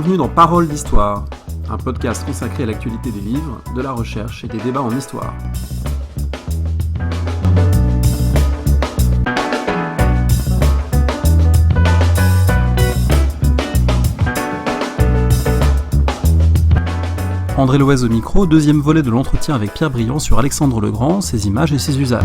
Bienvenue dans Paroles d'Histoire, un podcast consacré à l'actualité des livres, de la recherche et des débats en histoire. André Loez au micro, deuxième volet de l'entretien avec Pierre Briand sur Alexandre le Grand, ses images et ses usages.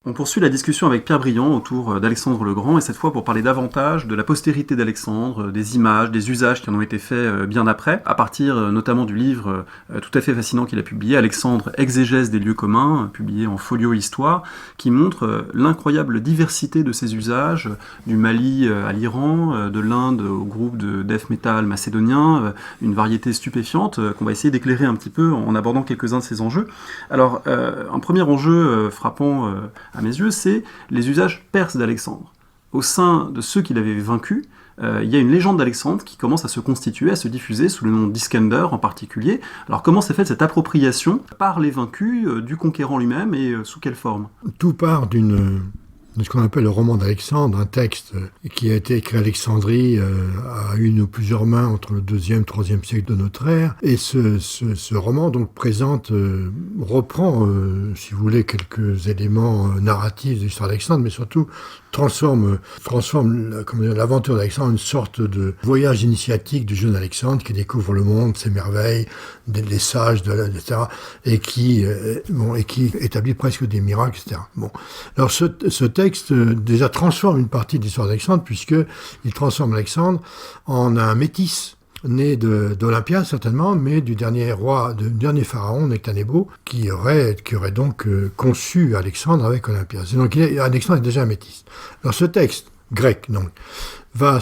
On poursuit la discussion avec Pierre Briand autour d'Alexandre le Grand, et cette fois pour parler davantage de la postérité d'Alexandre, des images, des usages qui en ont été faits bien après, à partir notamment du livre tout à fait fascinant qu'il a publié, Alexandre, exégèse des lieux communs, publié en folio Histoire, qui montre l'incroyable diversité de ces usages, du Mali à l'Iran, de l'Inde au groupe de death metal macédonien, une variété stupéfiante qu'on va essayer d'éclairer un petit peu en abordant quelques-uns de ces enjeux. Alors, un premier enjeu frappant à mes yeux, c'est les usages perses d'Alexandre. Au sein de ceux qu'il avait vaincus, il y a une légende d'Alexandre qui commence à se constituer, à se diffuser sous le nom d'Iskander en particulier. Alors comment s'est faite cette appropriation par les vaincus du conquérant lui-même et sous quelle forme ? Tout part de ce qu'on appelle le roman d'Alexandre, un texte qui a été écrit à Alexandrie à une ou plusieurs mains entre le 2e et 3e siècle de notre ère. Et ce roman donc reprend, si vous voulez, quelques éléments narratifs de l'histoire d'Alexandre, mais surtout transforme l'aventure d'Alexandre en une sorte de voyage initiatique du jeune Alexandre qui découvre le monde, ses merveilles, les sages, etc., et qui établit presque des miracles, etc. Bon. Alors ce texte déjà transforme une partie de l'histoire d'Alexandre, puisqu'il transforme Alexandre en un métis né d'Olympia certainement, mais du dernier pharaon, Nectanebo, qui aurait donc conçu Alexandre avec Olympia. Donc Alexandre est déjà un métis. Alors ce texte grec donc va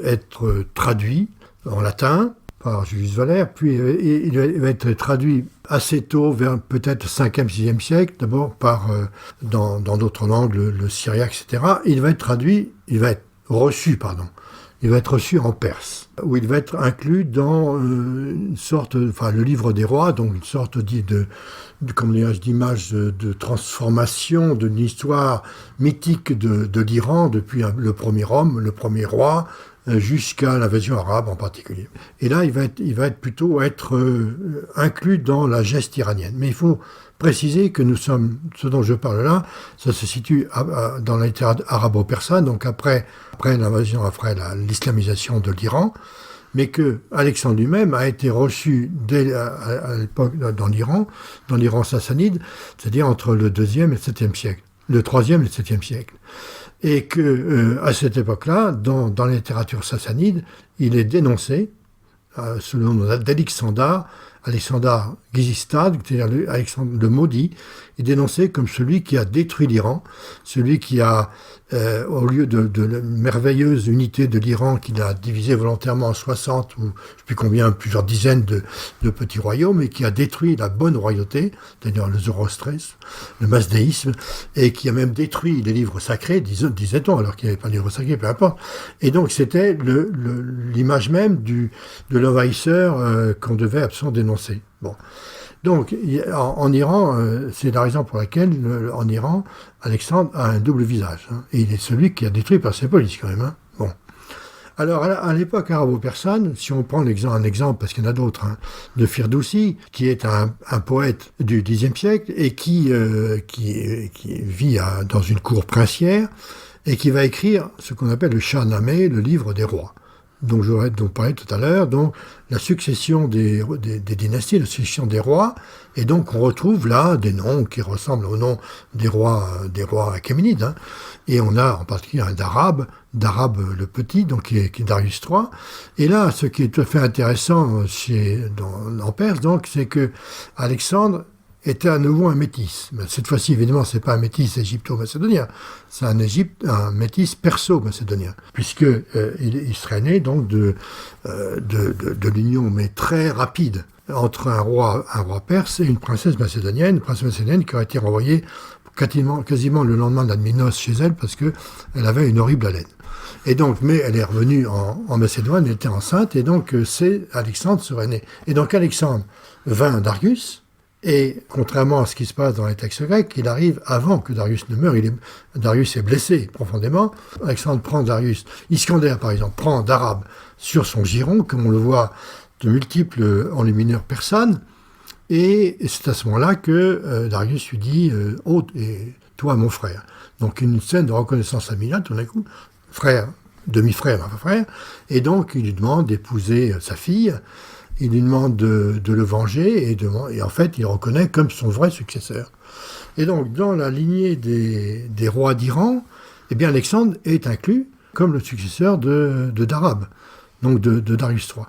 être traduit en latin par Julius Valère, puis il va être traduit assez tôt, vers peut-être 5e, 6e siècle, d'abord dans d'autres langues, le syriaque, etc. Il va être reçu en perse, où il va être inclus dans le livre des rois, donc une sorte d'image de transformation d'une histoire mythique de l'Iran, depuis le premier homme, le premier roi, jusqu'à l'invasion arabe en particulier. Et là, il va plutôt être inclus dans la geste iranienne. Mais il faut préciser que ce dont je parle là, ça se situe dans la littérature arabo-persane, donc après l'invasion, après l'islamisation de l'Iran, mais que Alexandre lui-même a été reçu à l'époque dans l'Iran sassanide, c'est-à-dire entre le 2e et le 7e siècle, le 3e et le 7e siècle. Et que à cette époque-là, dans la littérature sassanide, il est dénoncé sous le nom d'Alexandar Ghizistad, c'est-à-dire Alexandre le Maudit, est dénoncé comme celui qui a détruit l'Iran, celui qui a, au lieu de la merveilleuse unité de l'Iran qu'il a divisé volontairement en 60 ou je ne sais plus combien, plusieurs dizaines de petits royaumes, et qui a détruit la bonne royauté, c'est-à-dire le zoroastrisme, le masdéisme, et qui a même détruit les livres sacrés, disait-on, alors qu'il n'y avait pas de livres sacrés, peu importe. Et donc c'était l'image même de l'envahisseur qu'on devait absolument dénoncer. Bon. Donc, en Iran, c'est la raison pour laquelle, en Iran, Alexandre a un double visage. Hein, et il est celui qui a détruit Persépolis, quand même. Hein. Bon. Alors, à l'époque arabo-persane, si on prend un exemple, parce qu'il y en a d'autres, hein, de Firdoussi, qui est un poète du Xe siècle, et qui vit dans une cour princière, et qui va écrire ce qu'on appelle le Shahnameh, le livre des rois, dont j'aurais parlé tout à l'heure, donc la succession des dynasties, la succession des rois, et donc on retrouve là des noms qui ressemblent aux noms des rois achéménides, hein. Et on a en particulier un d'Arabe le Petit, donc qui est Darius III. Et là, ce qui est tout à fait intéressant en Perse, donc, c'est que Alexandre était à nouveau un métis. Mais cette fois-ci, évidemment, c'est pas un métis égypto-macédonien, c'est un métis perso-macédonien, puisque il serait né donc de l'union, mais très rapide, entre un roi perse et une princesse macédonienne qui aurait été renvoyée quasiment le lendemain de la noces chez elle, parce que elle avait une horrible haleine. Et donc, mais elle est revenue en Macédoine, elle était enceinte, et donc Alexandre serait né. Et donc Alexandre vint d'Argus, Et contrairement à ce qui se passe dans les textes grecs, il arrive avant que Darius ne meure. Darius est blessé profondément. Alexandre prend Darius. Iskander, par exemple, prend d'Arabe sur son giron, comme on le voit de multiples enlumineurs persanes. Et c'est à ce moment-là que Darius lui dit « Oh, et toi, mon frère ». Donc une scène de reconnaissance familiale, tout d'un coup, frère, demi-frère, enfin frère. Et donc il lui demande d'épouser sa fille. Il lui demande de le venger et en fait, il le reconnaît comme son vrai successeur. Et donc, dans la lignée des rois d'Iran, eh bien, Alexandre est inclus comme le successeur d'Arabe, donc de Darius III.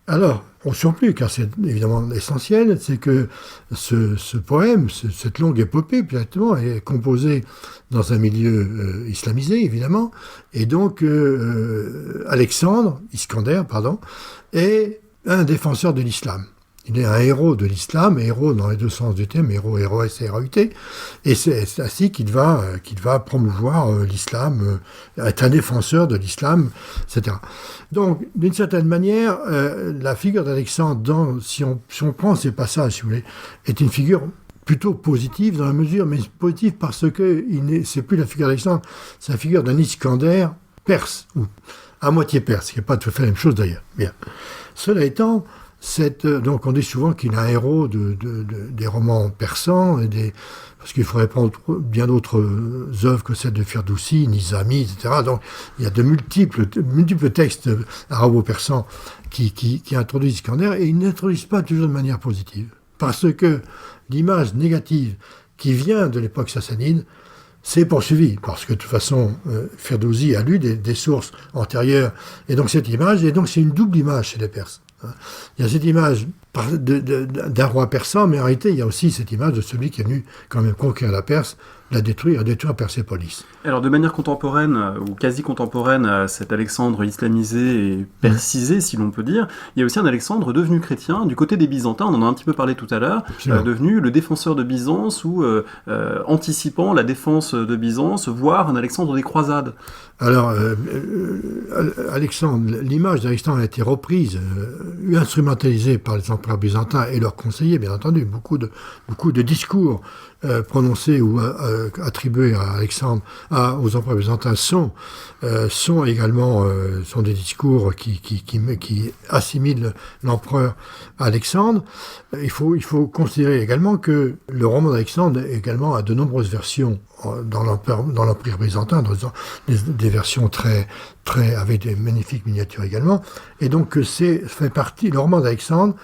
Alors, au surplus, car c'est évidemment essentiel, c'est que ce poème, cette longue épopée, directement, est composée dans un milieu islamisé, évidemment, et donc Iskander, est un défenseur de l'islam. Il est un héros de l'islam, héros dans les deux sens du terme, héros, héroès et héroïté, et c'est ainsi qu'il va promouvoir l'islam, être un défenseur de l'islam, etc. Donc, d'une certaine manière, la figure d'Alexandre, si on prend ces passages, si vous voulez, est une figure plutôt positive dans la mesure, mais positive parce que c'est plus la figure d'Alexandre, c'est la figure d'un Iskander perse, ou à moitié perse, ce qui n'est pas tout à fait la même chose d'ailleurs. Bien. Cela étant, donc on dit souvent qu'il est un héros des romans persans, parce qu'il faudrait prendre bien d'autres œuvres que celles de Firdoussi, Nizami, etc. Donc il y a de multiples textes arabo-persans qui introduisent Iskander, et ils n'introduisent pas toujours de manière positive. Parce que l'image négative qui vient de l'époque sassanide, c'est poursuivi, parce que de toute façon, Firdoussi a lu des sources antérieures, et donc cette image, et donc c'est une double image chez les Perses. Il y a cette image d'un roi persan, mais en réalité, il y a aussi cette image de celui qui est venu quand même conquérir la Perse, la détruire Persépolis. Alors de manière contemporaine, ou quasi contemporaine à cet Alexandre islamisé et persisé, si l'on peut dire, il y a aussi un Alexandre devenu chrétien, du côté des Byzantins, on en a un petit peu parlé tout à l'heure, devenu le défenseur de Byzance, ou anticipant la défense de Byzance, voire un Alexandre des croisades. Alors, l'image d'Alexandre a été reprise, instrumentalisée par les empereurs byzantins et leurs conseillers, bien entendu. Beaucoup de discours prononcés ou attribués à Alexandre, aux empereurs byzantins sont également des discours qui assimilent l'empereur à Alexandre. Il faut considérer également que le roman d'Alexandre également a de nombreuses versions dans l'Empire byzantin, des versions très avec des magnifiques miniatures également, et donc le roman d'Alexandre,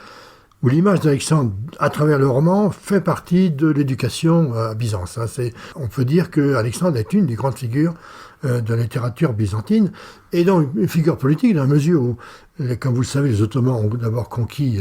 où l'image d'Alexandre, à travers le roman, fait partie de l'éducation à Byzance. On peut dire qu'Alexandre est une des grandes figures de la littérature byzantine, et donc une figure politique dans la mesure où, comme vous le savez, les Ottomans ont d'abord conquis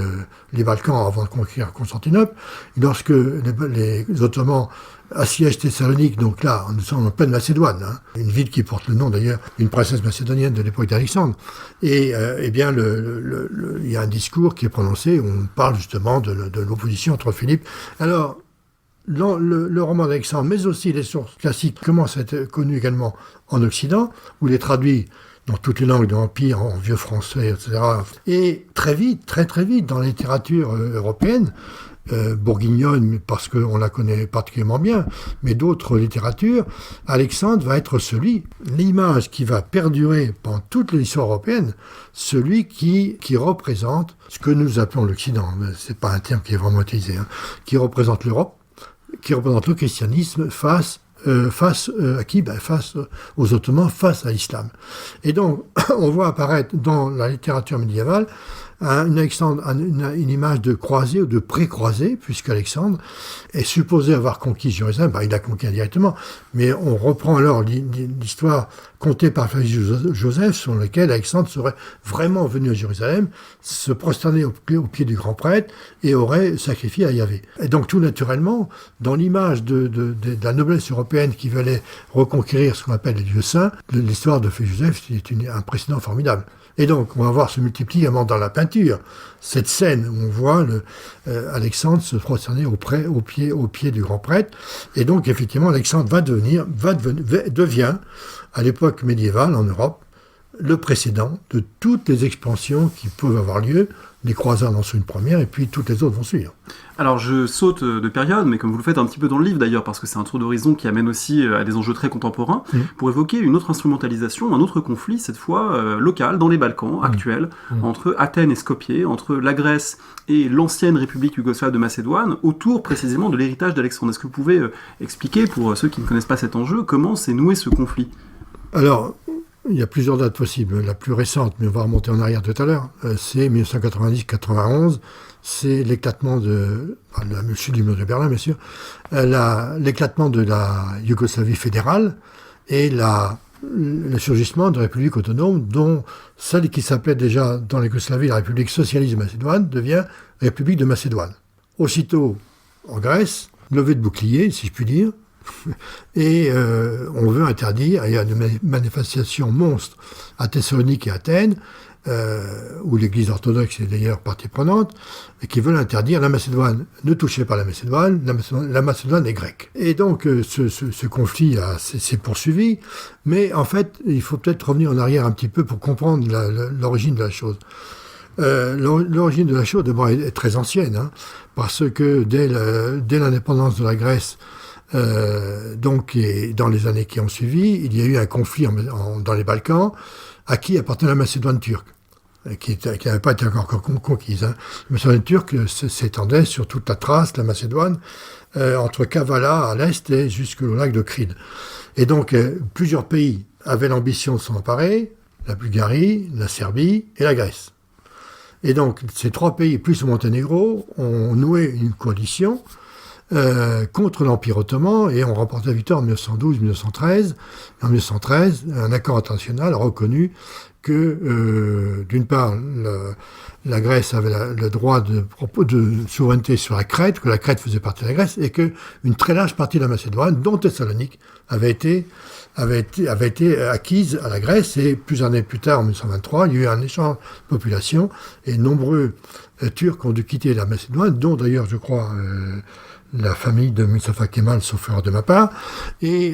les Balkans avant de conquérir Constantinople. Lorsque les Ottomans assiègent Thessalonique, donc là, nous sommes en pleine Macédoine, une ville qui porte le nom d'ailleurs d'une princesse macédonienne de l'époque d'Alexandre. Et bien, il y a un discours qui est prononcé où on parle justement de l'opposition entre Philippe. Alors, le roman d'Alexandre, mais aussi les sources classiques, commencent à être connues également en Occident, où il est traduit dans toutes les langues de l'Empire, en vieux français, etc. Et très vite, très vite, dans la littérature européenne, bourguignonne, parce qu'on la connaît particulièrement bien, mais d'autres littératures, Alexandre va être l'image qui va perdurer pendant toute l'histoire européenne, celui qui représente ce que nous appelons l'Occident, c'est pas un terme qui est vraiment utilisé, qui représente l'Europe, qui représente le christianisme face à qui ? Face aux Ottomans, face à l'islam. Et donc, on voit apparaître dans la littérature médiévale une image de croisé ou de pré-croisé, puisque Alexandre est supposé avoir conquis Jérusalem. Il a conquis indirectement, mais on reprend alors l'histoire contée par Flavius Joseph, sur laquelle Alexandre serait vraiment venu à Jérusalem, se prosterner au pied du grand prêtre et aurait sacrifié à Yahvé. Et donc tout naturellement, dans l'image de la noblesse européenne qui voulait reconquérir ce qu'on appelle les lieux saints, l'histoire de Flavius Joseph est un précédent formidable. Et donc, on va voir se multiplier dans la peinture cette scène où on voit Alexandre se prosterner au pied du grand prêtre. Et donc, effectivement, Alexandre devient, à l'époque médiévale en Europe, le précédent de toutes les expansions qui peuvent avoir lieu. Les croisades en sont une première, et puis toutes les autres vont suivre. Alors je saute de période, mais comme vous le faites un petit peu dans le livre d'ailleurs, parce que c'est un tour d'horizon qui amène aussi à des enjeux très contemporains, pour évoquer une autre instrumentalisation, un autre conflit, cette fois local, dans les Balkans actuels, entre Athènes et Skopje, entre la Grèce et l'ancienne République yougoslave de Macédoine, autour précisément de l'héritage d'Alexandre. Est-ce que vous pouvez expliquer, pour ceux qui ne connaissent pas cet enjeu, comment s'est noué ce conflit ? Alors, il y a plusieurs dates possibles. La plus récente, mais on va remonter en arrière tout à l'heure, c'est 1990-91. C'est l'éclatement de la chute du mur de Berlin, bien sûr, l'éclatement de la Yougoslavie fédérale et le surgissement de républiques autonomes, dont celle qui s'appelait déjà dans la Yougoslavie la République socialiste de Macédoine devient République de Macédoine. Aussitôt, en Grèce, levée de bouclier, si je puis dire, et on veut interdire, il y a une manifestation monstre à Thessalonique et Athènes, où l'Église orthodoxe est d'ailleurs partie prenante, et qui veulent interdire la Macédoine. Ne touchez pas la Macédoine est grecque. Et donc ce conflit s'est poursuivi, mais en fait, il faut peut-être revenir en arrière un petit peu pour comprendre l'origine de la chose. L'origine de la chose, d'abord, est très ancienne, hein, parce que dès l'indépendance de la Grèce, donc, et dans les années qui ont suivi, il y a eu un conflit dans les Balkans à qui appartenait la Macédoine turque, qui n'avait pas été encore conquise. Hein. La Macédoine turque s'étendait sur toute la Thrace, la Macédoine, entre Kavala à l'est et jusqu'au lac de Cride. Et donc, plusieurs pays avaient l'ambition de s'en emparer, la Bulgarie, la Serbie et la Grèce. Et donc, ces trois pays, plus le Monténégro, ont noué une coalition contre l'Empire ottoman et ont remporté la victoire en 1912-1913. En 1913, un accord international a reconnu que, d'une part, la Grèce avait le droit de souveraineté sur la Crète, que la Crète faisait partie de la Grèce, et qu'une très large partie de la Macédoine, dont Thessalonique, avait été acquise à la Grèce, et plusieurs années plus tard, en 1923, il y a eu un échange de population, et nombreux Turcs ont dû quitter la Macédoine, dont d'ailleurs, je crois, la famille de Mustafa Kemal, sauf erreur de ma part, et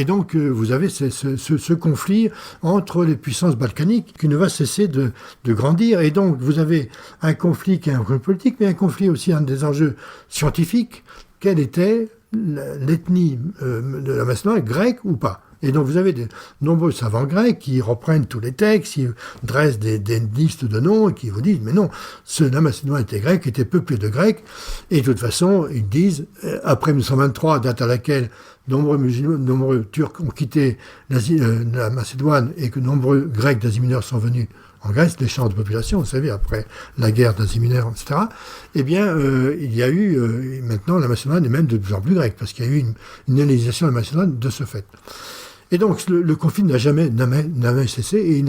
donc vous avez ce conflit entre les puissances balkaniques qui ne va cesser de grandir, et donc vous avez un conflit qui est un conflit politique, mais un conflit aussi, un des enjeux scientifiques, quelle était l'ethnie de la Macédoine, grecque ou pas. Et donc vous avez de nombreux savants grecs qui reprennent tous les textes, qui dressent des listes de noms et qui vous disent « mais non, la Macédoine était grecque, était peuplée de Grecs ». Et de toute façon, ils disent, après 1923, date à laquelle nombreux Turcs ont quitté la Macédoine et que nombreux Grecs d'Asie mineure sont venus en Grèce, l'échange de population, vous savez, après la guerre d'Asie mineure, etc., eh bien, il y a eu, maintenant, la Macédoine est même de plus en plus grecque, parce qu'il y a eu une hellénisation de la Macédoine de ce fait. Et donc, le conflit n'a jamais cessé, et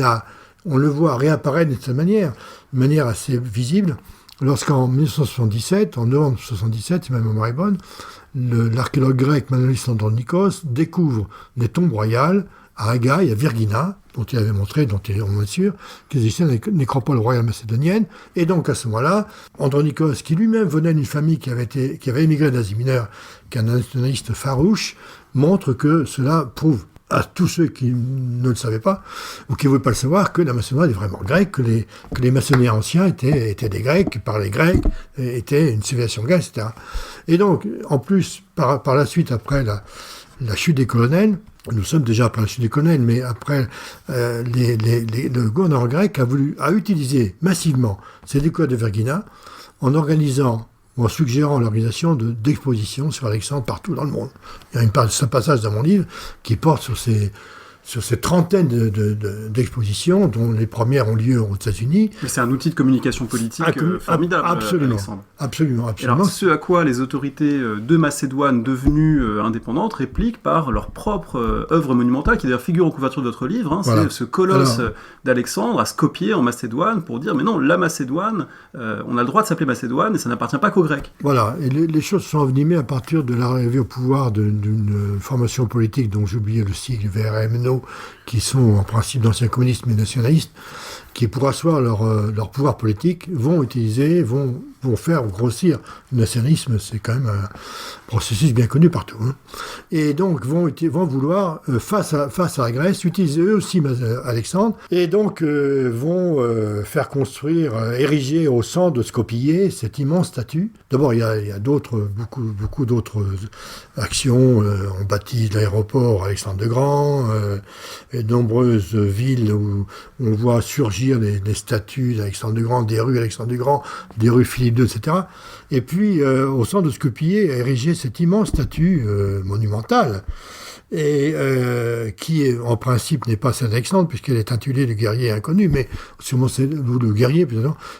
on le voit réapparaître de cette manière, de manière assez visible, lorsqu'en 1977, en novembre 1977, si ma mémoire est bonne, l'archéologue grec Manolis Andronikos découvre des tombes royales à Agaï, à Virgina, dont il avait montré, dont il est sûr, qu'il existait une nécropole royale macédonienne. Et donc, à ce moment-là, Andronikos, qui lui-même venait d'une famille qui avait émigré d'Asie mineure, qui est un nationaliste farouche, montre que cela prouve à tous ceux qui ne le savaient pas, ou qui ne voulaient pas le savoir, que la Macédoine est vraiment grecque, que les Macédoniens anciens étaient des Grecs, qui parlaient grec, étaient une civilisation grecque, etc. Et donc, en plus, par la suite, après la chute des colonels, nous sommes déjà après la chute des colonels, mais après, le gouvernement grec a utilisé massivement ces découvertes de Vergina en organisant ou en suggérant l'organisation d'expositions sur Alexandre partout dans le monde. Il y a un passage dans mon livre qui porte sur ces trentaines d'expositions, dont les premières ont lieu aux États-Unis. Mais c'est un outil de communication politique formidable, absolument, Alexandre. Absolument. Alors, ce à quoi les autorités de Macédoine devenues indépendantes répliquent par leur propre œuvre monumentale, qui d'ailleurs figure en couverture de votre livre, hein, voilà. C'est ce colosse d'Alexandre à Skopje, en Macédoine, pour dire, mais non, la Macédoine, on a le droit de s'appeler Macédoine, et ça n'appartient pas qu'aux Grecs. Voilà, et les choses sont envenimées à partir de l'arrivée au pouvoir d'une formation politique dont j'ai oublié le sigle, VRMNO, qui sont en principe d'anciens communistes mais nationalistes, qui pour asseoir leur pouvoir politique, vont faire grossir le nationalisme. C'est quand même un processus bien connu partout. Hein. Et donc vont vouloir, face à la Grèce, utiliser eux aussi Alexandre, et donc vont faire construire, ériger au centre de Skopje cette immense statue. D'abord, il y a beaucoup d'autres actions. On baptise l'aéroport Alexandre le Grand, et de nombreuses villes où on voit surgir des statues d'Alexandre le Grand, des rues Alexandre le Grand, des rues Philippe II, etc. Et puis, au centre de Skopje, érigé cette immense statue monumentale, et qui, en principe, n'est pas celle d'Alexandre, puisqu'elle est intitulée le guerrier inconnu, mais sûrement c'est le guerrier,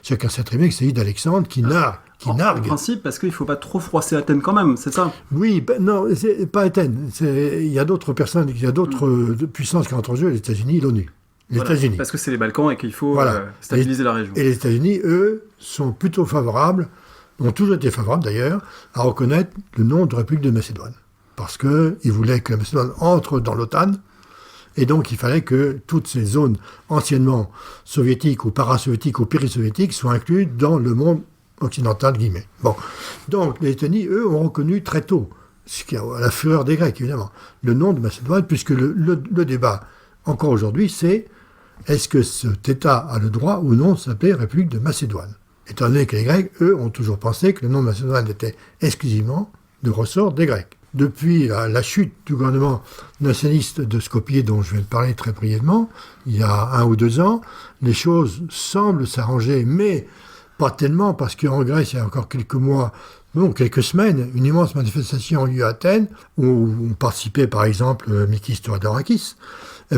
chacun sait très bien que c'est d'Alexandre qui nargue. En principe, parce qu'il ne faut pas trop froisser Athènes quand même, c'est ça? Oui, non, c'est pas Athènes. Il y a d'autres personnes, il y a d'autres puissances qui entrent en jeu, les États-Unis, l'ONU. Les États-Unis. Parce que c'est les Balkans et qu'il faut stabiliser la région. Et les États-Unis, eux, sont plutôt favorables, ont toujours été favorables d'ailleurs, à reconnaître le nom de République de Macédoine. Parce qu'ils voulaient que la Macédoine entre dans l'OTAN, et donc il fallait que toutes ces zones anciennement soviétiques ou parasoviétiques ou périsoviétiques soient incluses dans le monde occidental, guillemets. Bon. Donc les États-Unis, eux, ont reconnu très tôt, ce qui a la fureur des Grecs, évidemment, le nom de Macédoine, puisque le débat, encore aujourd'hui, c'est est-ce que cet État a le droit ou non de s'appeler République de Macédoine? Étant donné que les Grecs, eux, ont toujours pensé que le nom de Macédoine était exclusivement de ressort des Grecs. Depuis la chute du gouvernement nationaliste de Skopje, dont je vais parler très brièvement, il y a 1 ou 2 ans, les choses semblent s'arranger, mais pas tellement, parce qu'en Grèce, il y a encore quelques semaines, une immense manifestation a eu lieu à Athènes, où on participait par exemple Mikis Theodorakis,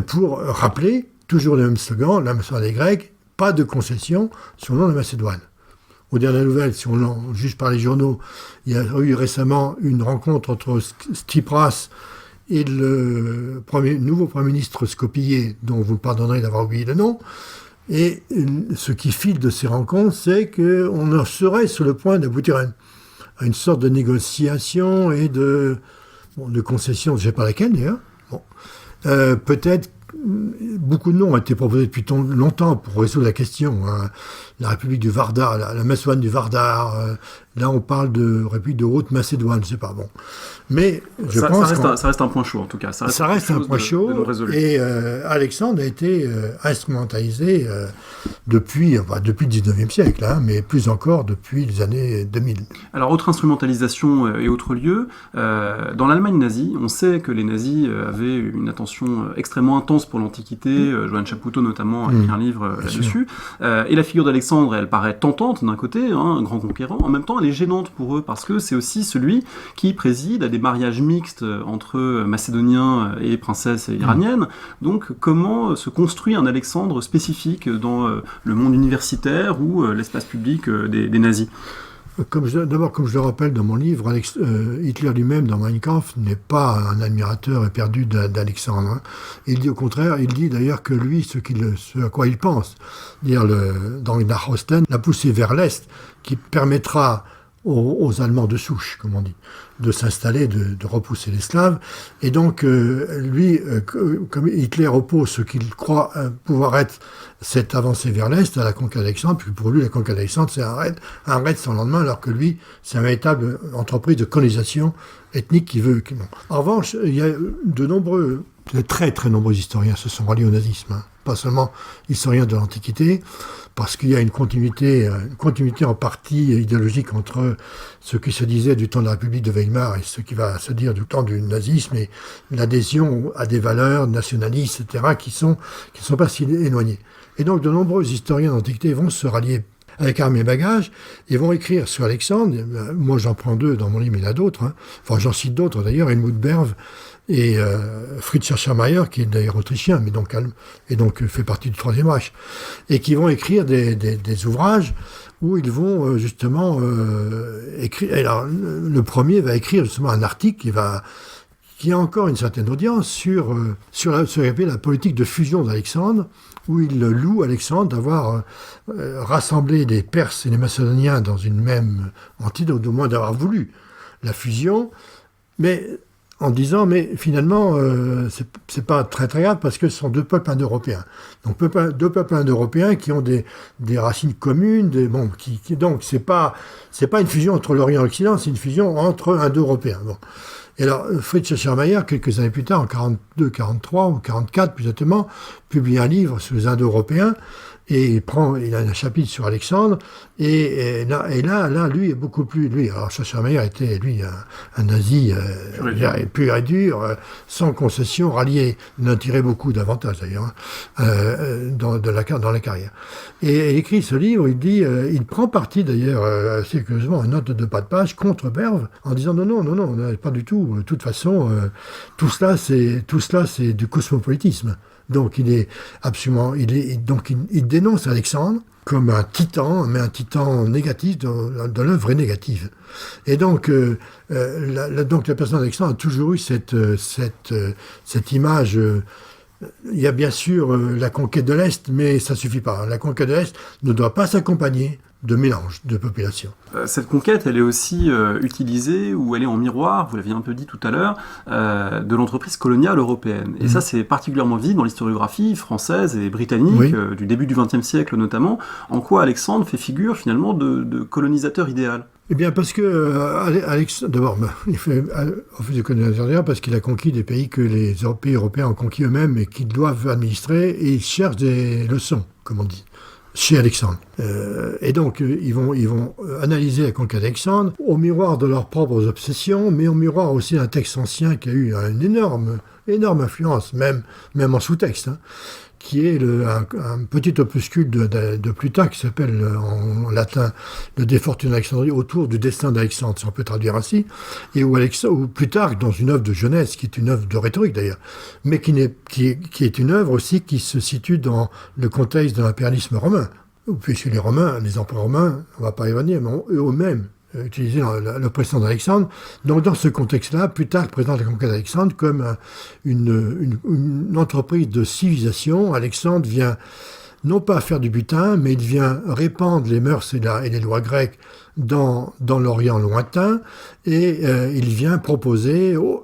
pour rappeler toujours le même slogan, la Macédoine des Grecs, pas de concession sur le nom de Macédoine. Aux dernières nouvelles, si on juge par les journaux, il y a eu récemment une rencontre entre Tsipras et le nouveau Premier ministre Skopje, dont vous me pardonnerez d'avoir oublié le nom. Et ce qui file de ces rencontres, c'est qu'on serait sur le point d'aboutir à une sorte de négociation et de concession, je ne sais pas laquelle d'ailleurs. Bon. Peut-être beaucoup de noms ont été proposés depuis longtemps pour résoudre la question. Hein. La République du Vardar, la Macédoine du Vardar, là on parle de République de Haute-Macédoine, je ne sais pas. Bon. Mais je pense ça reste un point chaud en tout cas. Ça reste un point chaud et Alexandre a été instrumentalisé depuis le 19e siècle, hein, mais plus encore depuis les années 2000. Alors autre instrumentalisation et autre lieu, dans l'Allemagne nazie, on sait que les nazis avaient une attention extrêmement intense pour l'Antiquité, Johann Chapoutot notamment a écrit un livre là-dessus, et la figure d'Alexandre, elle paraît tentante d'un côté, hein, un grand conquérant, en même temps elle est gênante pour eux, parce que c'est aussi celui qui préside à des mariages mixtes entre macédoniens et princesses iraniennes. Donc comment se construit un Alexandre spécifique dans le monde universitaire ou l'espace public des nazis? D'abord, comme je le rappelle dans mon livre, Hitler lui-même, dans Mein Kampf, n'est pas un admirateur éperdu d'Alexandre. Hein. Il dit au contraire, il dit d'ailleurs que lui, ce à quoi il pense, dire dans Nach Osten, la poussée vers l'Est, qui permettra aux Allemands de souche, comme on dit, de s'installer, de repousser les Slaves. Et donc, lui, comme Hitler oppose ce qu'il croit pouvoir être cette avancée vers l'Est à la conquête d'Alexandre, puis pour lui, la conquête d'Alexandre, c'est un raid sans lendemain, alors que lui, c'est une véritable entreprise de colonisation ethnique qui veut... En revanche, il y a de très très nombreux historiens se sont ralliés au nazisme, hein. Pas seulement historiens de l'Antiquité, parce qu'il y a une continuité en partie idéologique entre ce qui se disait du temps de la République de Weimar et ce qui va se dire du temps du nazisme, et l'adhésion à des valeurs nationalistes, etc., qui sont pas si éloignées. Et donc de nombreux historiens d'Antiquité vont se rallier avec armes et bagages, et vont écrire sur Alexandre. Moi j'en prends 2 dans mon livre, mais il y en a d'autres. Hein. Enfin j'en cite d'autres d'ailleurs, Helmut Berv et Fritz Schermerhorn, qui est d'ailleurs autrichien, mais donc fait partie du Troisième Reich, et qui vont écrire des ouvrages où ils vont justement écrire. Alors, le premier va écrire justement un article qui a encore une certaine audience sur la politique de fusion d'Alexandre, où il loue Alexandre d'avoir rassemblé les Perses et les Macédoniens dans une même entité, au moins d'avoir voulu la fusion, mais en disant, mais finalement, c'est pas très très grave parce que ce sont deux peuples indo-européens. Donc deux peuples indo-européens qui ont des racines communes, donc c'est pas une fusion entre l'Orient et l'Occident, c'est une fusion entre indo-européens. Bon. Et alors, Fritz Schirmayer, quelques années plus tard, en 42, 43 ou 44 plus exactement, publie un livre sur les Indo-Européens, et il a un chapitre sur Alexandre, et là, lui est beaucoup plus, alors Schirmayer était, lui, un nazi pur et dur, sans concession, rallié, il en tirait beaucoup d'avantages d'ailleurs, dans la carrière. Et il écrit ce livre, il dit, il prend parti d'ailleurs, assez curieusement, une note de bas de page contre Berve, en disant non, pas du tout, de toute façon, tout cela c'est du cosmopolitisme. Donc il dénonce Alexandre comme un titan, mais un titan négatif, de l'œuvre est négative. Et donc, la personne d'Alexandre a toujours eu cette image. Il y a bien sûr la conquête de l'Est, mais ça suffit pas. La conquête de l'Est ne doit pas s'accompagner de mélange de population. Cette conquête, elle est aussi utilisée, ou elle est en miroir, vous l'aviez un peu dit tout à l'heure, de l'entreprise coloniale européenne. Et ça, c'est particulièrement visible dans l'historiographie française et britannique, du début du XXe siècle notamment. En quoi Alexandre fait figure finalement de colonisateur idéal ? Eh bien, parce que Alexandre, d'abord, il fait office de colonisateur idéal parce qu'il a conquis des pays que les pays européens ont conquis eux-mêmes et qu'ils doivent administrer, et il cherche des leçons, comme on dit, chez Alexandre. Et donc, ils vont analyser la conquête d'Alexandre au miroir de leurs propres obsessions, mais au miroir aussi d'un texte ancien qui a eu une énorme influence, même en sous-texte, qui est un petit opuscule de Plutarque qui s'appelle en latin le De Fortuna Alexandri, autour du destin d'Alexandre, si on peut traduire ainsi, et où Plutarque, dans une œuvre de jeunesse, qui est une œuvre de rhétorique d'ailleurs, mais qui est une œuvre aussi qui se situe dans le contexte de l'impérialisme romain, puisque les Romains, les empereurs romains, on ne va pas y revenir, mais eux-mêmes utilisé l'oppression d'Alexandre. Donc dans ce contexte-là, Plutarque présente la conquête d'Alexandre comme une entreprise de civilisation. Alexandre vient non pas faire du butin, mais il vient répandre les mœurs et les lois grecques dans l'Orient lointain, et il vient proposer aux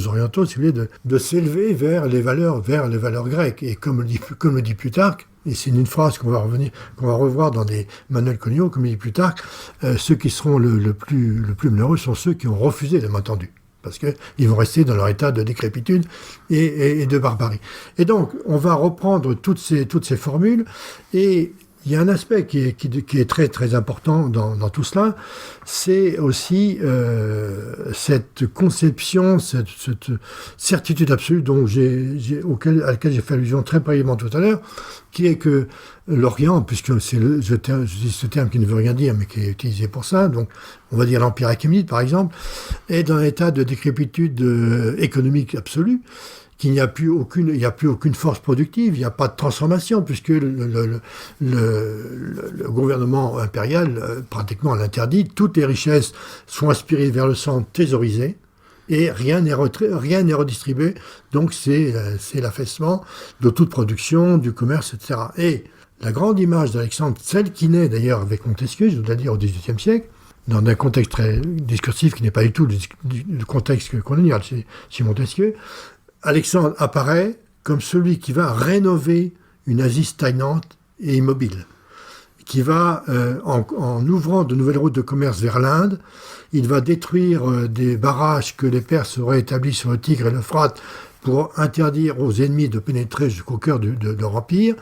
Orientaux, si vous voulez, de s'élever vers les valeurs grecques. Et comme le dit Plutarque, et c'est une phrase qu'on va revoir dans des manuels coloniaux, comme il dit Plutarque, ceux qui seront le plus malheureux sont ceux qui ont refusé la main tendue, parce qu'ils vont rester dans leur état de décrépitude et de barbarie. Et donc, on va reprendre toutes ces formules, et il y a un aspect qui est très très important dans tout cela, c'est aussi cette conception, cette certitude absolue à laquelle j'ai fait allusion très brièvement tout à l'heure, qui est que l'Orient, puisque c'est ce terme qui ne veut rien dire, mais qui est utilisé pour ça, donc on va dire l'Empire achéménide par exemple, est dans un état de décrépitude économique absolue, qu'il n'y a plus aucune force productive, il n'y a pas de transformation, puisque le gouvernement impérial pratiquement l'interdit. Toutes les richesses sont aspirées vers le centre, thésaurisées, et rien n'est redistribué. Donc c'est l'affaissement de toute production, du commerce, etc. Et la grande image d'Alexandre, celle qui naît d'ailleurs avec Montesquieu, je dois dire au XVIIIe siècle, dans un contexte très discursif qui n'est pas du tout le contexte colonial chez Montesquieu, Alexandre apparaît comme celui qui va rénover une Asie stagnante et immobile, qui va, en ouvrant de nouvelles routes de commerce vers l'Inde, il va détruire des barrages que les Perses auraient établis sur le Tigre et l'Euphrate pour interdire aux ennemis de pénétrer jusqu'au cœur de leur empire.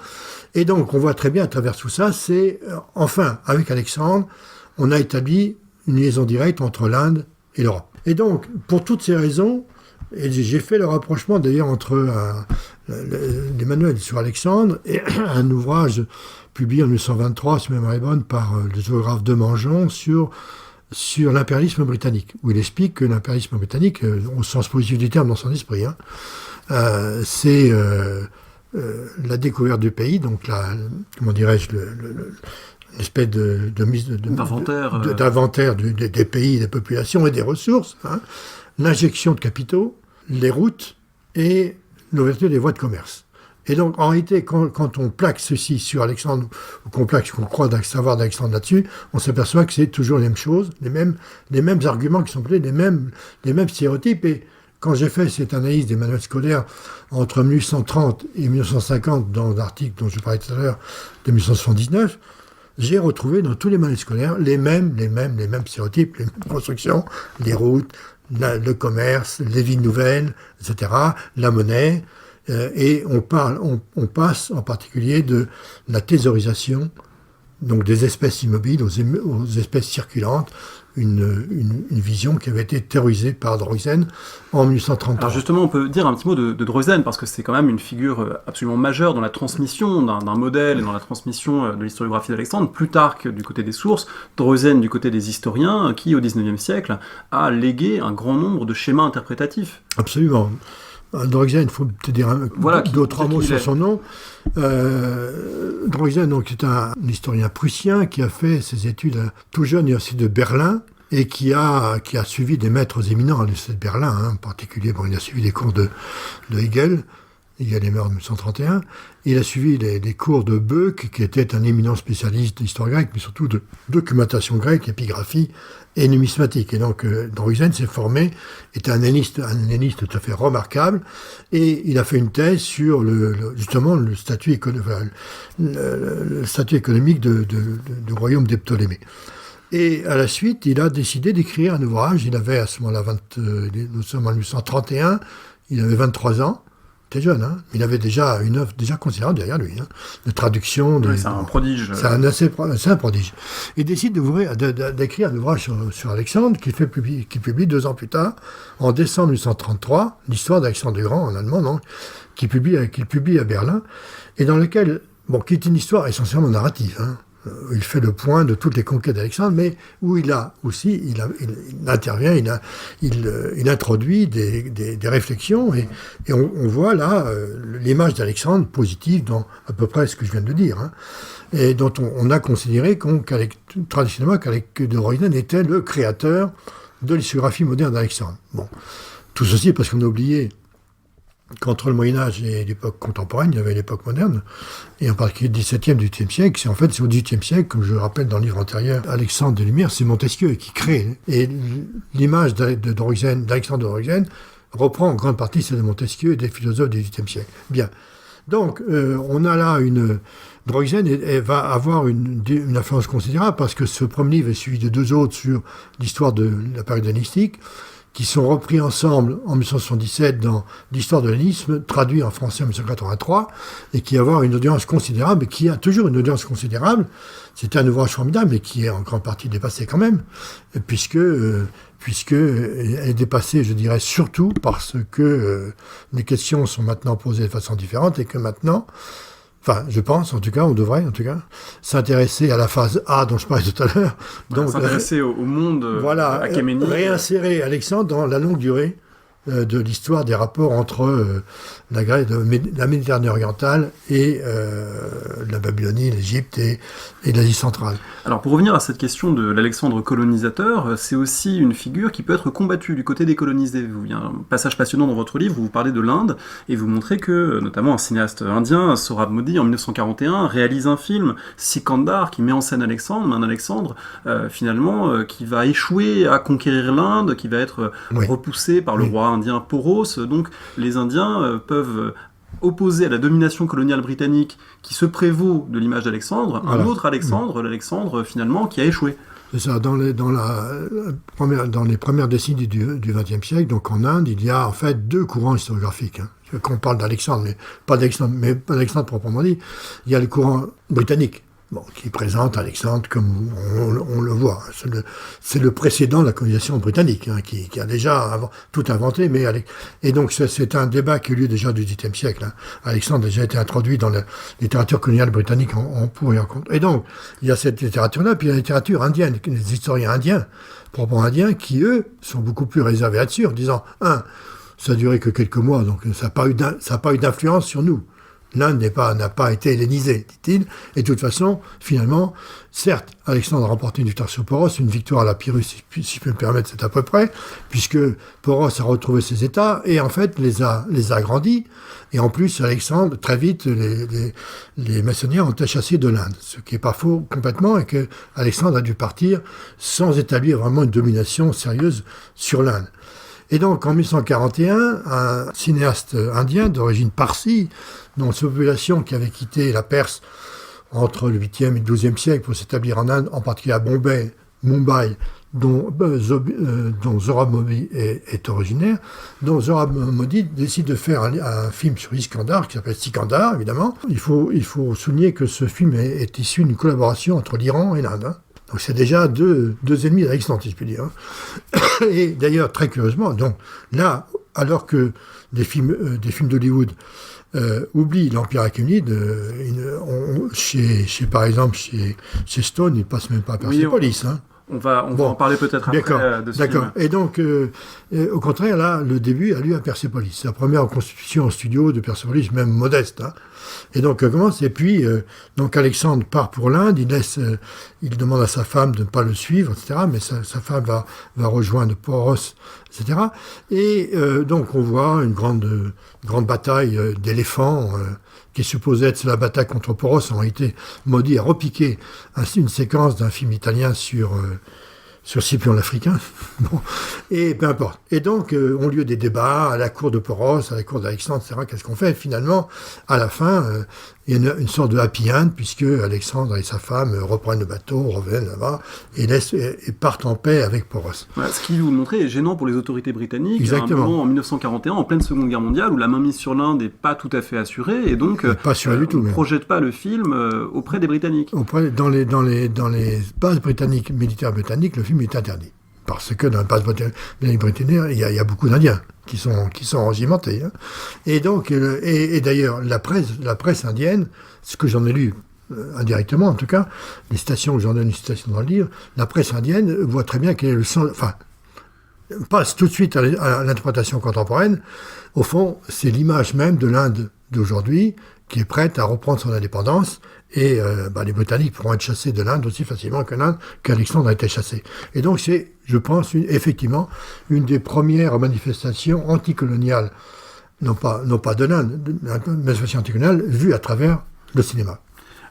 Et donc, on voit très bien à travers tout ça, enfin, avec Alexandre, on a établi une liaison directe entre l'Inde et l'Europe. Et donc, pour toutes ces raisons, et j'ai fait le rapprochement d'ailleurs entre des manuels sur Alexandre et un ouvrage publié en 1923, si ma mémoire est bonne, par le géographe de Mangeon sur l'impérialisme britannique, où il explique que l'impérialisme britannique, au sens positif du terme dans son esprit, c'est la découverte du pays, donc comment dirais-je, l'espèce d'inventaire des pays, des populations et des ressources, l'injection de capitaux, les routes et l'ouverture des voies de commerce. Et donc, en réalité, quand on plaque ceci sur Alexandre, ou qu'on plaque ce qu'on croit savoir d'Alexandre là-dessus, on s'aperçoit que c'est toujours les mêmes choses, les mêmes arguments qui sont appelés, les mêmes stéréotypes. Et quand j'ai fait cette analyse des manuels scolaires entre 1830 et 1950, dans l'article dont je parlais tout à l'heure, de 1979, j'ai retrouvé dans tous les manuels scolaires les mêmes stéréotypes, les mêmes constructions, les routes, le commerce, les villes nouvelles, etc., la monnaie. Et on passe en particulier de la thésaurisation, donc des espèces immobiles aux espèces circulantes, une vision qui avait été théorisée par Droysen en 1833. Alors justement, on peut dire un petit mot de Droysen, parce que c'est quand même une figure absolument majeure dans la transmission d'un modèle et dans la transmission de l'historiographie d'Alexandre, Plutarque du côté des sources, Droysen du côté des historiens, qui au XIXe siècle a légué un grand nombre de schémas interprétatifs. Absolument. Droysen, il faut peut-être dire deux ou trois mots sur son nom. Droysen, donc, c'est un historien prussien qui a fait ses études tout jeune à l'université de Berlin et qui a suivi des maîtres éminents à l'université de Berlin, en particulier. Bon, il a suivi des cours de Hegel. Hegel est mort en 1931. Il a suivi les cours de Beuck, qui était un éminent spécialiste d'histoire grecque, mais surtout de documentation grecque, épigraphie et numismatique. Et donc, Droysen s'est formé, était un helléniste tout à fait remarquable, et il a fait une thèse sur justement le statut économique du royaume des Ptolémées. Et à la suite, il a décidé d'écrire un ouvrage. Il avait à ce moment-là, nous sommes en 1831, il avait 23 ans. C'était jeune, hein. Il avait déjà une œuvre déjà considérable derrière lui, de traduction. Oui, c'est un prodige. C'est un prodige. Il décide d'écrire un ouvrage sur Alexandre qu'il publie 2 ans plus tard, en décembre 1833, l'histoire d'Alexandre le Grand en allemand, donc, qu'il publie à Berlin, et dans lequel, qui est une histoire essentiellement narrative, hein. Il fait le point de toutes les conquêtes d'Alexandre, mais où il intervient, il introduit des réflexions, et on voit là l'image d'Alexandre positive dans à peu près ce que je viens de dire, hein, et dont on a considéré traditionnellement que Droysen était le créateur de l'historiographie moderne d'Alexandre. Bon, tout ceci parce qu'on a oublié qu'entre le Moyen-Âge et l'époque contemporaine, il y avait l'époque moderne, et en particulier le XVIIe et le XVIIIe siècle. C'est au XVIIIe siècle, comme je le rappelle dans le livre antérieur, Alexandre de Lumière, c'est Montesquieu qui crée. Et l'image d'Alexandre de Droysen reprend en grande partie celle de Montesquieu et des philosophes du XVIIIe siècle. Bien. Donc, on a là Droysen va avoir une influence considérable, parce que ce premier livre est suivi de 2 autres sur l'histoire de la période hellénistique, qui sont repris ensemble en 1977 dans l'histoire de l'hellénisme, traduit en français en 1983, et qui va avoir une audience considérable, et qui a toujours une audience considérable. C'est un ouvrage formidable, mais qui est en grande partie dépassé quand même, puisque elle est dépassée, je dirais, surtout parce que les questions sont maintenant posées de façon différente, et que maintenant, je pense, en tout cas, on devrait, s'intéresser à la phase A dont je parlais tout à l'heure. Donc, s'intéresser au monde achéménide. Réinsérer Alexandre dans la longue durée de l'histoire des rapports entre la Méditerranée orientale et la Babylonie, l'Égypte et l'Asie centrale. Alors pour revenir à cette question de l'Alexandre colonisateur, c'est aussi une figure qui peut être combattue du côté des colonisés. Il y a un passage passionnant dans votre livre où vous parlez de l'Inde et vous montrez que notamment un cinéaste indien, Sohrab Modi, en 1941, réalise un film, Sikandar, qui met en scène Alexandre, mais un Alexandre finalement qui va échouer à conquérir l'Inde, qui va être repoussé par le roi indien Poros. Donc les Indiens peuvent opposer à la domination coloniale britannique qui se prévaut de l'image d'Alexandre, un autre Alexandre, l'Alexandre finalement qui a échoué. C'est ça, dans les premières décennies du XXe siècle, donc en Inde, il y a en fait 2 courants historiographiques. Hein. Quand on parle d'Alexandre, mais pas d'Alexandre proprement dit, il y a le courant britannique, qui présente Alexandre comme on le voit. C'est le précédent de la colonisation britannique, hein, qui a déjà tout inventé. Et donc c'est un débat qui a eu lieu déjà du XVIIIe siècle. Hein. Alexandre a déjà été introduit dans la littérature coloniale britannique en pour et en contre. Et donc il y a cette littérature-là, puis il y a la littérature indienne, les historiens indiens, proprement indiens, qui eux sont beaucoup plus réservés là-dessus, en disant ça a duré que quelques mois, donc ça n'a pas eu d'influence sur nous. L'Inde n'a pas été hellénisée, dit-il. Et de toute façon, finalement, certes, Alexandre a remporté une victoire sur Poros, une victoire à la Pyrrhus, si je peux me permettre, c'est à peu près, puisque Poros a retrouvé ses États et en fait les a agrandis. Et en plus, Alexandre, très vite, les Macédoniens ont été chassés de l'Inde. Ce qui n'est pas faux complètement, et que Alexandre a dû partir sans établir vraiment une domination sérieuse sur l'Inde. Et donc, en 1141, un cinéaste indien d'origine parsi, dont cette population qui avait quitté la Perse entre le 8e et le 12e siècle pour s'établir en Inde, en particulier à Mumbai, dont Sohrab Modi est originaire, dont Sohrab Modi décide de faire un film sur Iskandar, qui s'appelle Sikandar, évidemment. Il faut souligner que ce film est issu d'une collaboration entre l'Iran et l'Inde. Hein. Donc c'est déjà deux ennemis d'Alexandre, si je puis dire. Et d'ailleurs, très curieusement, donc là, alors que des films d'Hollywood oublient l'Empire achéménide, par exemple, chez Stone, il passe même pas à Persépolis. Oui, on va en parler peut-être après de ce D'accord. film. Et donc, au contraire, là, le début a lieu à Persépolis. C'est la première reconstitution en studio de Persépolis, même modeste. Hein. Et donc, commence. Et puis, donc Alexandre part pour l'Inde. Il demande à sa femme de ne pas le suivre, etc. Mais sa femme va rejoindre Poros, etc. Et donc, on voit une grande bataille d'éléphants qui est supposée être la bataille contre Poros. En réalité, Modi a repiqué une séquence d'un film italien sur Scipion l'Africain. Bon. Et peu importe. Et donc, ont lieu des débats à la cour de Poros, à la cour d'Alexandre, etc. Qu'est-ce qu'on fait? Finalement, à la fin, il y a une sorte de happy end, puisque Alexandre et sa femme reprennent le bateau, reviennent là-bas, et partent en paix avec Poros. Voilà, ce qui, vous le montrez, est gênant pour les autorités britanniques. Exactement. À un moment, en 1941, en pleine Seconde Guerre mondiale, où la mainmise sur l'Inde n'est pas tout à fait assurée, et donc pas assurée du tout, on ne projette pas le film auprès des Britanniques. Dans les bases britanniques, militaires britanniques, le film est interdit. Parce que dans les bases britanniques, il y a beaucoup d'Indiens qui sont regimentés. Hein. Et donc, et d'ailleurs, la presse indienne, ce que j'en ai lu indirectement en tout cas, les citations que j'en donne, une citation dans le livre, la presse indienne voit très bien quel est le sens, enfin, passe tout de suite à l'interprétation contemporaine. Au fond, c'est l'image même de l'Inde d'aujourd'hui qui est prête à reprendre son indépendance. Et les Britanniques pourront être chassés de l'Inde aussi facilement qu'Alexandre a été chassé. Et donc c'est, je pense, effectivement, une des premières manifestations anticoloniales, non pas de l'Inde, une manifestation anticoloniale vue à travers le cinéma.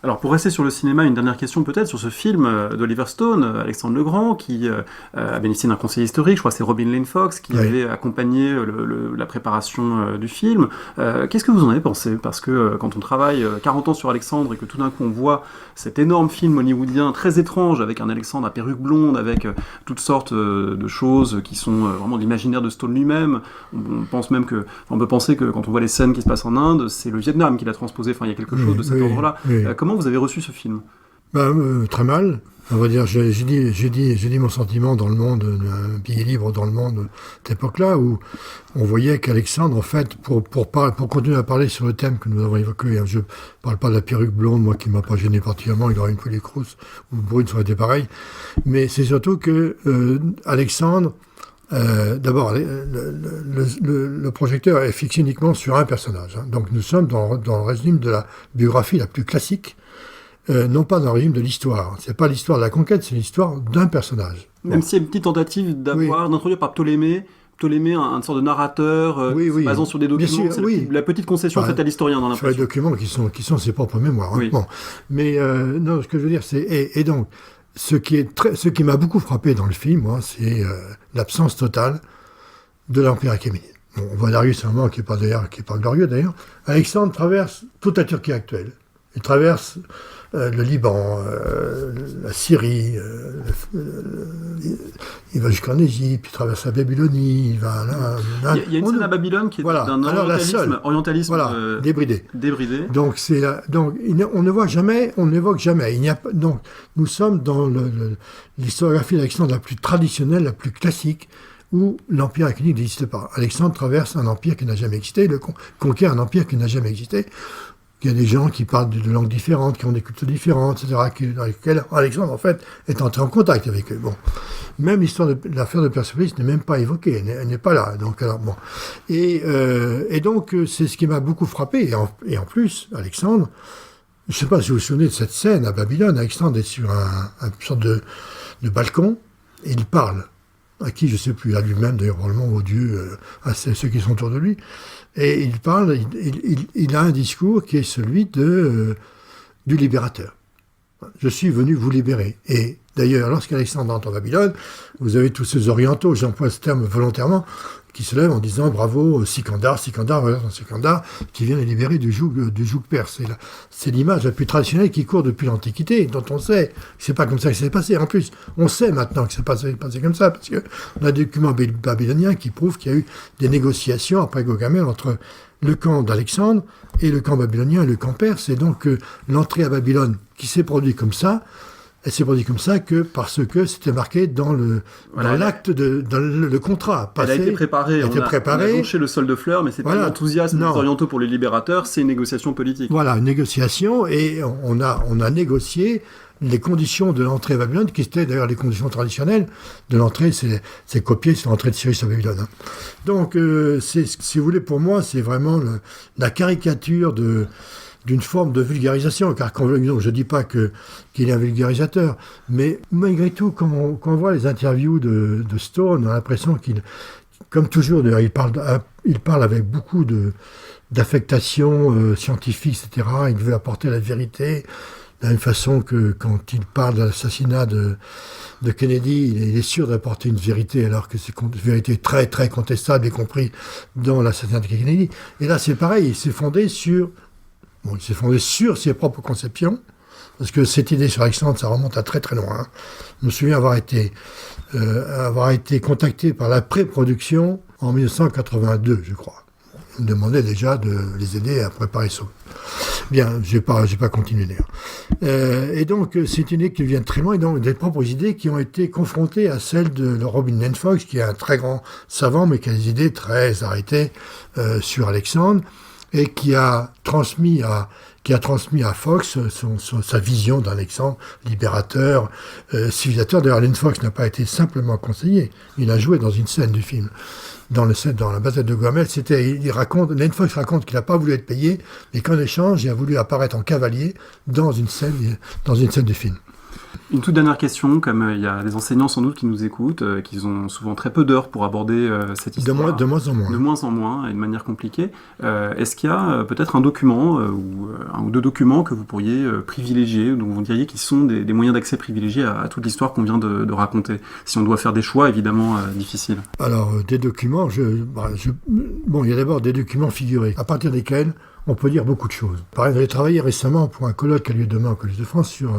Alors, pour rester sur le cinéma, une dernière question peut-être sur ce film d'Oliver Stone, Alexandre le Grand, qui a bénéficié d'un conseil historique, je crois que c'est Robin Lane Fox, qui avait accompagné la préparation du film. Qu'est-ce que vous en avez pensé? Parce que quand on travaille 40 ans sur Alexandre et que tout d'un coup on voit cet énorme film hollywoodien très étrange, avec un Alexandre à perruque blonde, avec toutes sortes de choses qui sont vraiment de l'imaginaire de Stone lui-même, on peut penser que quand on voit les scènes qui se passent en Inde, c'est le Vietnam qui l'a transposé, enfin il y a quelque chose de cet ordre-là. Comment vous avez reçu ce film? Très mal. On va dire, j'ai dit mon sentiment dans le monde, un billet libre dans le monde, à cette époque-là, où on voyait qu'Alexandre, en fait, pour continuer à parler sur le thème que nous avons évoqué, je ne parle pas de la perruque blonde, moi qui ne m'a pas gêné particulièrement, il aurait une pellicule rousse ou brune, ça aurait été pareil, mais c'est surtout que Alexandre, d'abord, le projecteur est fixé uniquement sur un personnage. Hein. Donc nous sommes dans le régime de la biographie la plus classique, non pas dans le régime de l'histoire. C'est pas l'histoire de la conquête, c'est l'histoire d'un personnage. Même s'il y a une petite tentative d'introduire par Ptolémée, une sorte de narrateur, basant sur des documents. C'est la petite concession faite à l'historien dans l'impression. Sur les documents qui sont ses propres mémoires. Hein. Bon. Mais non, ce que je veux dire, c'est... Et donc, ce qui m'a beaucoup frappé dans le film, moi, c'est l'absence totale de l'Empire achéménide. Bon, on voit Darius à un moment qui est pas glorieux d'ailleurs. Alexandre traverse toute la Turquie actuelle. Il traverse le Liban, la Syrie, il va jusqu'en Égypte, il traverse la Babylonie, il va là. Il y a une scène à Babylone qui est d'un orientalisme débridé. Donc on n'évoque jamais. Donc nous sommes dans l'historiographie d'Alexandre la plus traditionnelle, la plus classique, où l'Empire achéménide n'existe pas. Alexandre traverse un empire qui n'a jamais existé, conquiert un empire qui n'a jamais existé. Il y a des gens qui parlent de langues différentes, qui ont des cultures différentes, etc., dans lesquelles Alexandre, en fait, est entré en contact avec eux. Bon. Même l'affaire de Persépolis n'est même pas évoquée, elle n'est pas là. Donc, alors, bon. Et donc, c'est ce qui m'a beaucoup frappé. Et en plus, Alexandre, je ne sais pas si vous vous souvenez de cette scène à Babylone, Alexandre est sur une sorte de balcon, et il parle. À qui, je ne sais plus, à lui-même, d'ailleurs, probablement aux dieux, à ceux qui sont autour de lui. Et il parle, il a un discours qui est celui du libérateur. Je suis venu vous libérer. Et d'ailleurs, lorsqu'Alexandre entre en Babylone, vous avez tous ces orientaux, j'emploie ce terme volontairement, qui se lèvent en disant bravo Sikandar, qui vient les libérer du joug perse. C'est l'image la plus traditionnelle qui court depuis l'Antiquité, dont on sait que c'est pas comme ça que c'est passé. En plus, on sait maintenant que c'est passé comme ça, parce qu'on a des documents babyloniens qui prouvent qu'il y a eu des négociations après Gaugamel entre le camp d'Alexandre et le camp babylonien et le camp perse. Et donc, l'entrée à Babylone qui s'est produite comme ça, elle s'est produite comme ça parce que c'était marqué dans l'acte, dans le contrat passé. Elle a été préparée. On a jonché le sol de fleurs, mais c'est pas l'enthousiasme des orientaux pour les libérateurs, c'est une négociation politique. Voilà, une négociation, et on a négocié les conditions de l'entrée à Babylone, qui étaient d'ailleurs les conditions traditionnelles de l'entrée, c'est copié sur l'entrée de Cyrus à Babylone. Hein. Donc, si vous voulez, pour moi, c'est vraiment la caricature d'une forme de vulgarisation, car je ne dis pas qu'il est un vulgarisateur, mais malgré tout, quand on voit les interviews de Stone, on a l'impression comme toujours, d'ailleurs, il parle avec beaucoup d'affectation scientifique, etc. Il veut apporter la vérité, de la même façon que quand il parle de l'assassinat de Kennedy, il est sûr d'apporter une vérité, alors que c'est une vérité très, très contestable, y compris dans l'assassinat de Kennedy. Et là, c'est pareil, il s'est fondé sur ses propres conceptions, parce que cette idée sur Alexandre, ça remonte à très très loin. Hein. Je me souviens avoir été contacté par la pré-production en 1982, je crois. Il me demandait déjà de les aider à préparer ça. Bien, j'ai pas continué d'ailleurs. Et donc, c'est une idée qui vient de très loin, et donc des propres idées qui ont été confrontées à celles de Robin Nain Fox, qui est un très grand savant, mais qui a des idées très arrêtées sur Alexandre, et qui a transmis à Fox sa vision d'Alexandre, libérateur, civilisateur. D'ailleurs, Nain Fox n'a pas été simplement conseiller, il a joué dans une scène du film. Dans la bataille de Gaugamel, Nain Fox raconte qu'il n'a pas voulu être payé, mais qu'en échange, il a voulu apparaître en cavalier dans une scène du film. Une toute dernière question, comme il y a des enseignants sans doute qui nous écoutent, qui ont souvent très peu d'heures pour aborder cette histoire. De moins en moins. De moins en moins, et de manière compliquée. Est-ce qu'il y a peut-être un document ou un ou deux documents que vous pourriez privilégier, dont vous diriez qu'ils sont des moyens d'accès privilégiés à toute l'histoire qu'on vient de raconter, si on doit faire des choix évidemment difficiles? Alors, des documents, il y a d'abord des documents figurés, à partir desquels on peut dire beaucoup de choses. Par exemple, j'ai travaillé récemment pour un colloque qui a lieu demain au Collège de France sur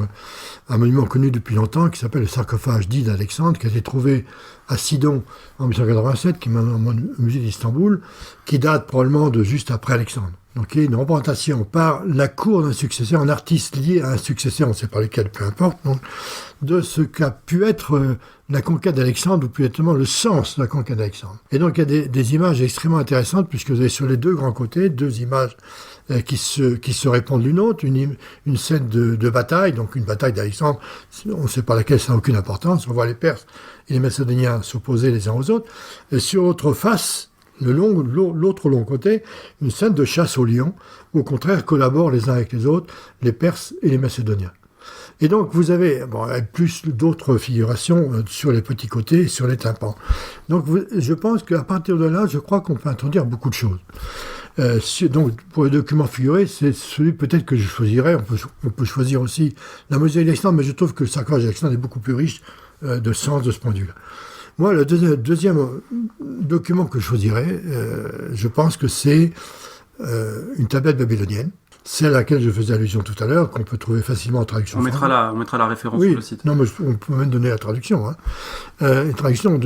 un monument connu depuis longtemps qui s'appelle le sarcophage dit d'Alexandre, qui a été trouvé à Sidon en 1887, qui est maintenant au musée d'Istanbul, qui date probablement de juste après Alexandre. Donc il y a une représentation par la cour d'un successeur, un artiste lié à un successeur, on ne sait pas lequel, peu importe, donc, de ce qu'a pu être la conquête d'Alexandre, ou plus exactement le sens de la conquête d'Alexandre. Et donc il y a des images extrêmement intéressantes, puisque vous avez sur les deux grands côtés deux images qui se répondent l'une l'autre, une scène de bataille, donc une bataille d'Alexandre, on ne sait pas laquelle, ça n'a aucune importance, on voit les Perses et les Macédoniens s'opposer les uns aux autres, et sur l'autre face, l'autre long côté, une scène de chasse aux lions, où au contraire collaborent les uns avec les autres, les Perses et les Macédoniens. Et donc vous avez plus d'autres figurations sur les petits côtés, sur les tympans. Donc je pense qu'à partir de là, je crois qu'on peut introduire beaucoup de choses. Donc pour les documents figurés, c'est celui peut-être que je choisirais. On peut choisir aussi la Mosaïque d'Alexandre, mais je trouve que le sarcophage d'Alexandre est beaucoup plus riche de sens de ce point de vue-là. Moi, le deuxième document que je choisirais, je pense que c'est une tablette babylonienne, celle à laquelle je faisais allusion tout à l'heure, qu'on peut trouver facilement en traduction. On mettra la référence sur le site. Non, mais on peut même donner la traduction. Hein. Une traduction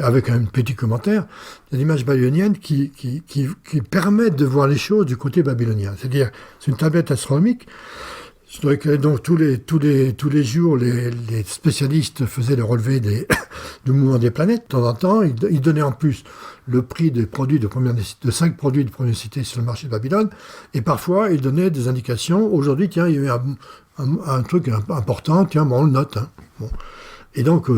avec un petit commentaire, des images babyloniennes qui permettent de voir les choses du côté babylonien. C'est-à-dire, c'est une tablette astronomique. Je dirais que donc tous les jours, les spécialistes faisaient le relevé du mouvement des planètes. De temps en temps, ils donnaient en plus le prix des produits de 5 produits de première nécessité sur le marché de Babylone. Et parfois, ils donnaient des indications. Aujourd'hui, tiens, il y a eu un truc important. Tiens, on le note. Hein. Bon. Et donc,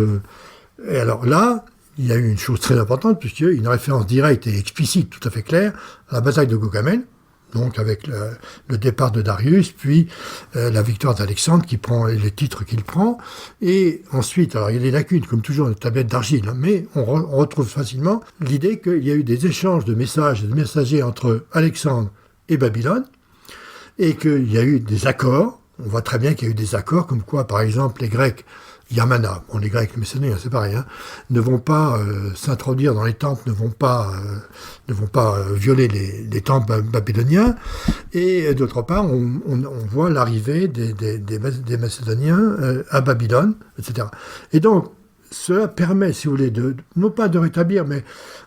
Et alors là, il y a eu une chose très importante, puisqu'il y a une référence directe et explicite, tout à fait claire, à la bataille de Gaugamel, donc avec le départ de Darius, puis la victoire d'Alexandre qui prend les titres qu'il prend, et ensuite, alors il y a des lacunes, comme toujours, une tablette d'argile, hein, mais on retrouve facilement l'idée qu'il y a eu des échanges de messages et de messagers entre Alexandre et Babylone, et qu'il y a eu des accords. On voit très bien qu'il y a eu des accords, comme quoi, par exemple, les Grecs, Yamana, bon, les Grecs, les Macédoniens, c'est pareil, hein, ne vont pas s'introduire dans les temples, ne vont pas violer les temples babyloniens. Et d'autre part, on voit l'arrivée des Macédoniens à Babylone, etc. Et donc, cela permet, si vous voulez, non pas de rétablir, mais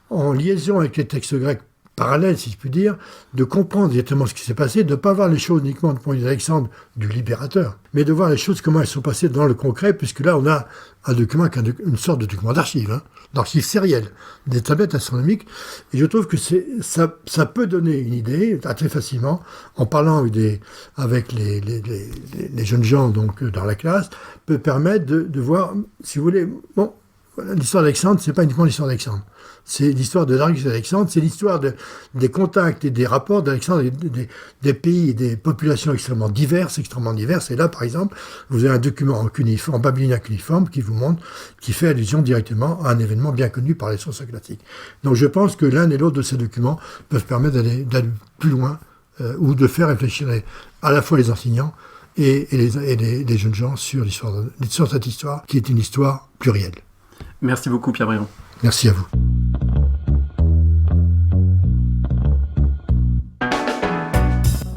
en liaison avec les textes grecs parallèle, si je puis dire, de comprendre exactement ce qui s'est passé, de ne pas voir les choses uniquement du point de vue d'Alexandre, du libérateur, mais de voir les choses, comment elles sont passées dans le concret, puisque là, on a un document, une sorte de document d'archives, hein, d'archives sérielles, des tablettes astronomiques, et je trouve que ça peut donner une idée, très facilement, en parlant avec les jeunes gens donc, dans la classe, peut permettre de voir, si vous voulez, bon, l'histoire d'Alexandre, c'est pas uniquement l'histoire d'Alexandre. C'est l'histoire de Darius et d'Alexandre, c'est l'histoire des contacts et des rapports d'Alexandre et des pays et des populations extrêmement diverses. Et là, par exemple, vous avez un document en babylonien cuneiforme qui fait allusion directement à un événement bien connu par les sources classiques. Donc je pense que l'un et l'autre de ces documents peuvent permettre d'aller plus loin ou de faire réfléchir à la fois les enseignants et les jeunes gens sur cette histoire, qui est une histoire plurielle. Merci beaucoup, Pierre Briand. Merci à vous.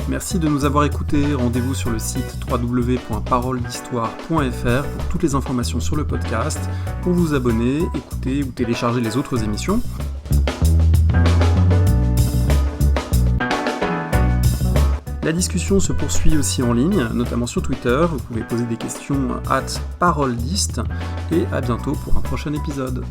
Merci de nous avoir écoutés. Rendez-vous sur le site www.paroledhistoire.fr pour toutes les informations sur le podcast, pour vous abonner, écouter ou télécharger les autres émissions. La discussion se poursuit aussi en ligne, notamment sur Twitter. Vous pouvez poser des questions @paroledist et à bientôt pour un prochain épisode.